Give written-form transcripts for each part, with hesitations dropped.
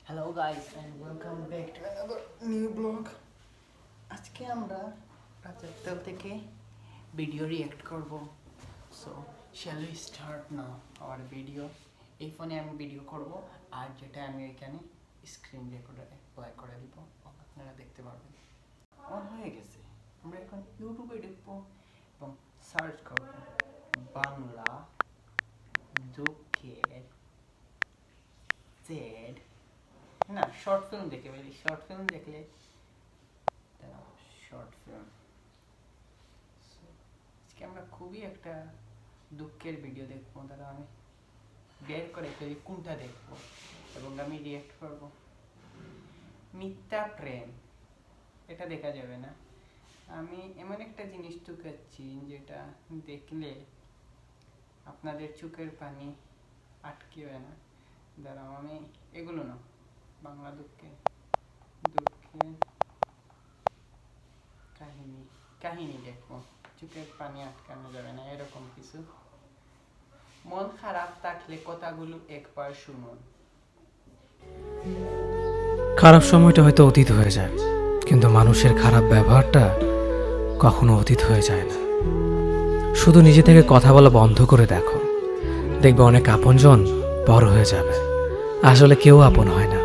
Hello guys and welcome back to another new vlog. আজকে আমরা রাজত্ব থেকে ভিডিও রিঅ্যাক্ট করব। So shall we start now our video? এই ফোনে আমি ভিডিও করব আর যেটা আমি এখানে স্ক্রিন রেকর্ডারে প্লে করে দিব, আপনারা দেখতে পারবেন। অন হয়ে গেছে। আমরা এখন ইউটিউবে ঢুকবো এবং সার্চ করব বাংলা দুঃখের জেড না শর্ট ফিল্ম দেখে ফেলি। শর্ট ফিল্ম দেখলে শর্ট ফিল্ম আজকে আমরা খুবই একটা দুঃখের ভিডিও দেখবো। তারা আমি বের করে ফেলি কোনটা দেখবো এবং আমি রিয়েক্ট করব। মিথ্যা প্রেম, এটা দেখা যাবে না। আমি এমন একটা জিনিস ঢুকাচ্ছি যেটা দেখলে আপনাদের চোখের পানি আটকেবে না। দাঁড়াও, আমি এগুলো না বাংলা দুঃখের কাহিনী দেখবো, চোখের পানি আটকানো যাবে না, এরকম কিছু। মন খারাপ থাকলে কথাগুলো একবার শুনুন। খারাপ সময়টা হয়তো অতীত হয়ে যায়, কিন্তু মানুষের খারাপ ব্যবহারটা কখনো অতীত হয়ে যায় না। শুধু নিজে থেকে কথা বলা বন্ধ করে দেখো, দেখবে অনেক আপনজন বড় হয়ে যাবে। আসলে কেউ আপন হয় না।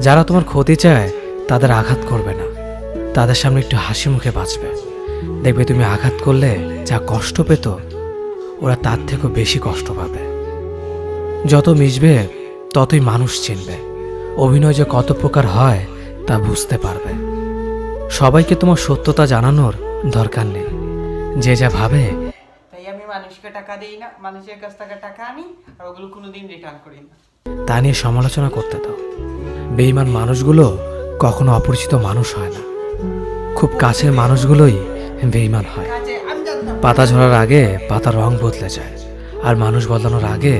যারা তোমার ক্ষতি চায় তাদের আঘাত করবে না, তাদের সামনে একটু হাসি মুখে বাঁচবে। দেখবে তুমি আঘাত করলে যা কষ্ট পেত, ওরা তার থেকেও বেশি কষ্ট পাবে। যত মিশবে ততই মানুষ চিনবে। অভিনয় যে কত প্রকার হয় তা বুঝতে পারবে। সবাইকে তোমার সত্যতা জানানোর দরকার নেই। যে যা ভাবে, তাই আমি মানুষকে টাকা দিই না, মানুষের কাছ থেকে টাকা আনি আর ওগুলো কোনোদিন রিটার্ন করি না। তা নিয়ে সমালোচনা করতে দাও। বেঈমান মানুষগুলো কখনো অপরিচিত মানুষ হয় না, খুব কাছের মানুষগুলোই বেঈমান হয়। পাতা ঝরার আগে পাতার রং বদলে যায়, আর মানুষ বদলানোর আগে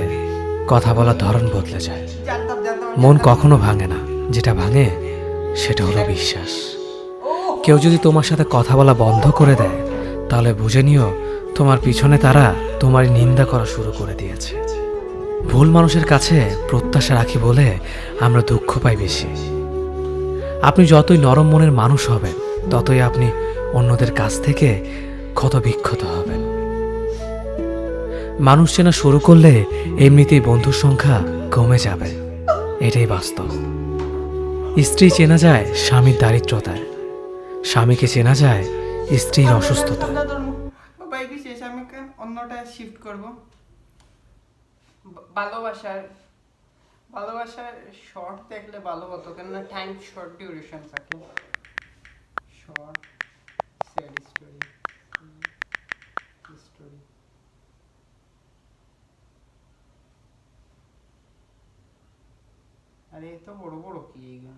কথা বলার ধরন বদলে যায়। মন কখনো ভাঙে না, যেটা ভাঙে সেটা হলো বিশ্বাস। কেউ যদি তোমার সাথে কথা বলা বন্ধ করে দেয়, তাহলে বুঝে নিও তোমার পিছনে তারা তোমার নিন্দা করা শুরু করে দিয়েছে। ভুল মানুষের কাছে প্রত্যাশা রাখি বলে আমরা দুঃখ পাই বেশি। আপনি যতই নরম মনের মানুষ হবেন, ততই আপনি অন্যদের কাছ থেকে ক্ষত বিক্ষত হবেন। মানুষ চেনা শুরু করলে এমনিতেই বন্ধুর সংখ্যা কমে যাবে, এটাই বাস্তব। স্ত্রী চেনা যায় স্বামীর দারিদ্রতায়, স্বামীকে চেনা যায় স্ত্রীর অসুস্থতায়। আমি অন্যটা শিফট করব। ভালোবাসার শর্ট দেখলে ভালো হতো, কেননা টাইম শর্ট ডিউরেশন থাকে। শর্ট স্যাড স্টোরি আরে এত বড় বড় কি এইগুলো?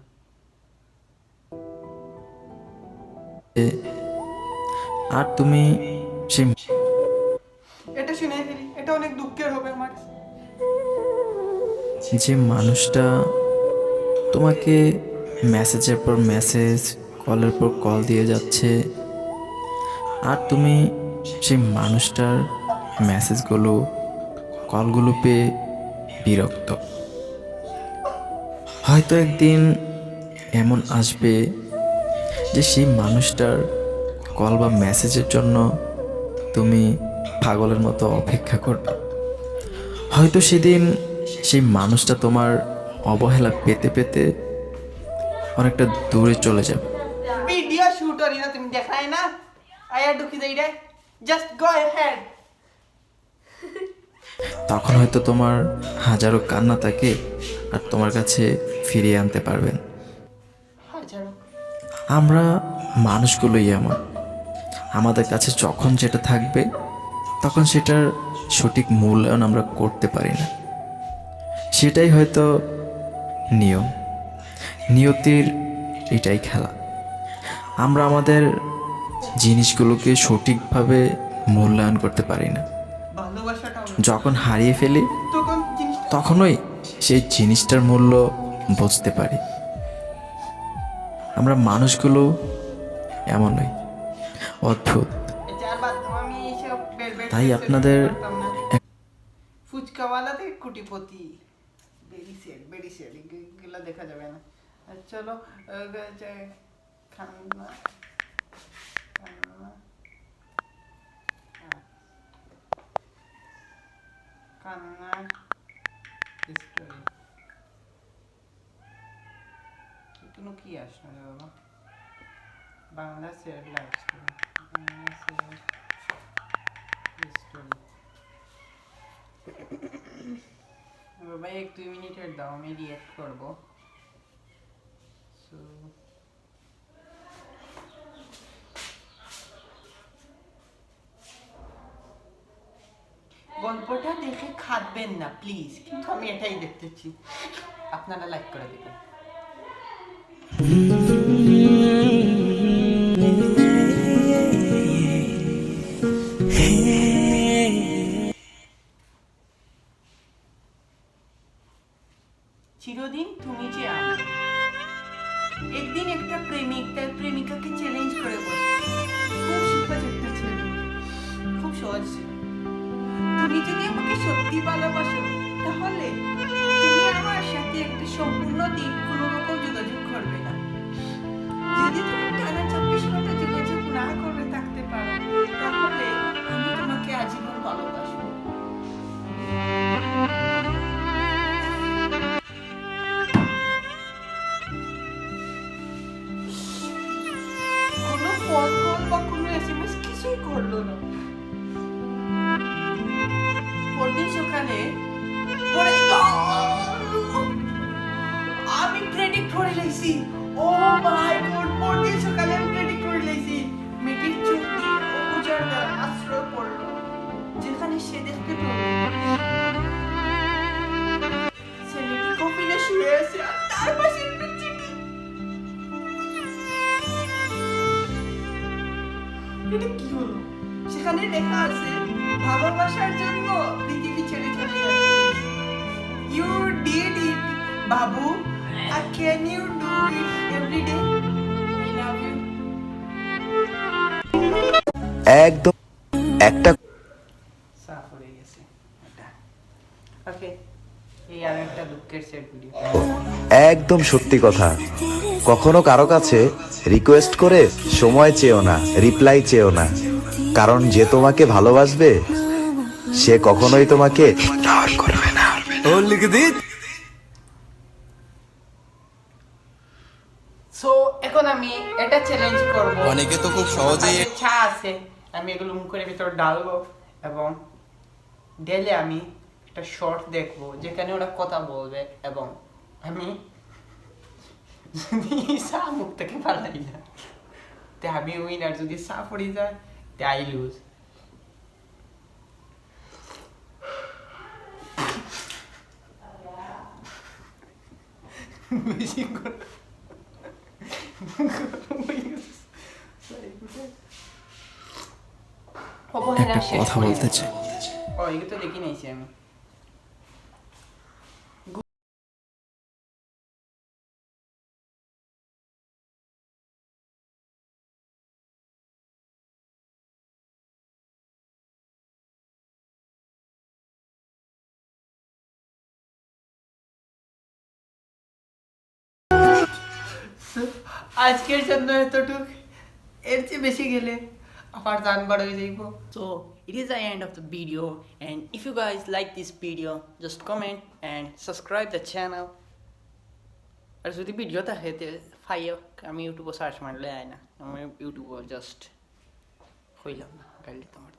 আর তুমি সেই এটা শুনে ফেলি, এটা অনেক দুঃখের হবে আমার কাছে। যে মানুষটা তোমাকে মেসেজের পর মেসেজ, কলের পর কল দিয়ে যাচ্ছে, আর তুমি সেই মানুষটার মেসেজগুলো, কলগুলো পেয়ে বিরক্ত। হয়তো একদিন এমন আসবে যে সেই মানুষটার কল বা মেসেজের জন্য তুমি পাগলের মতো অপেক্ষা করবে। হয়তো সেদিন সেই মানুষটা তোমার অবহেলা পেতে পেতে অনেকটা দূরে চলে যাবে। ভিডিও শুট করি না, তুমি দেখাই না আয়া ঢুকি যাই রে, জাস্ট গো অ্যাহেড। তখন হয়তো তোমার হাজারো কান্না তাকে আর তোমার কাছে ফিরিয়ে আনতে পারবেন। আমরা মানুষগুলোই এমন, আমাদের কাছে যখন যেটা থাকবে তখন সেটার সঠিক মূল্যায়ন আমরা করতে পারি না। সেটাই হয়তো নিয়ম, নিয়তির এটাই খেলা। আমরা আমাদের জিনিসগুলোকে সঠিকভাবে মূল্যায়ন করতে পারি না। যখন হারিয়ে ফেলি তখনই সেই জিনিসটার মূল্য বুঝতে পারি। আমরা মানুষগুলো এমনই অদ্ভুত। তাই আপনাদের ফুচকাওয়ালা থেকে কুটিপতি, ভেরি স্যাড। দিছে এগুলো দেখা যাবে না চলো খান্না খান্না কান্নার স্টোরি কোনো কি আসলো রে বাবা Bangla serial live story Bangla serial story বাবা 1-2 মিনিটের দাও আমি রিঅ্যাক্ট করবো সো গল্পটা দেখে খাবেন না প্লিজ কিন্তু আমি এটাই দেখতেছি আপনারা লাইক করে দেবেন চিরদিন তুমি যে আমার একদিন একটা প্রেমিক তার প্রেমিকাকে চ্যালেঞ্জ করে বসে খুব সহজ একটা ছেলে খুব সহজ তুমি যদি আমাকে সত্যি ভালোবাসো তাহলে তুমি আমার সাথে একটা সম্পূর্ণ দিন কোনো রকম যোগাযোগ করবে না যদি তুমি টানা 24 ঘন্টা যোগাযোগ না করে থাকতে পারো তাহলে আমি তোমাকে আজীবন ভালোবাসবো কোনো ফোন কল বা কোনো এসএমএস কিছুই করলো না পরদিন সকালে আমি প্রেডিক্ট করে লাইছি ও মাই গড পরদিন সকালে আমি প্রেডিক্ট করে লাইছি মেয়েটির চোখ দিয়ে উজাড় দ্বারা আশ্রয় পড়লো যেখানে সে দেখতে পেল ছেলেটি কফিনে শুয়ে আছে আর তার পাশে একটা চিঠি এটা কি হলো সেখানে লেখা আছে ভালোবাসার জন্য পৃথিবী ছেড়ে চলে যাচ্ছিস ইউ ডিড ইট বাবু আর can you do it every day I love you একদম একটা সাফ হয়ে গেছে এটা ওকে এই আর একটা দুঃখের সেট ভিডিও একদম সত্যি কথা কখনো কারো কাছে রিকোয়েস্ট করে সময় চেও না রিপ্লাই চেও না কারণ যে তোমাকে ভালোবাসবে সে কখনোই তোমাকে ইগনোর করবে না ও লিখ দি সো এখন আমি এটা চ্যালেঞ্জ করব অনেকে তো খুব সহজেই ইচ্ছা আছে আমি এগুলো মুখের ভিতর ডালবো এবং ঢেলে আমি একটা শর্ট দেখবো যেখানে ওরা কথা বলবে এবং আমি যদি সা মুখ থেকে পালাই না তে আমি উইনার যদি সা পড়ে যায় তে আই লুজ বেশি করে একটা কথা বলতে চাই ও এগুলো তো দেখি নাইছি আমি আজকের জন্য এতটুক এর চেয়ে বেশি গেলে আবার দান বড় হয়ে যাইব so it is the end of the video and if you guys like this video just comment and subscribe the channel আর যদি ভিডিওটা হেতে ফাইও আমি ইউটিউবে সার্চ মারলে আয় না আমি ইউটিউবে জাস্ট হইলাম না গাইলে তোমার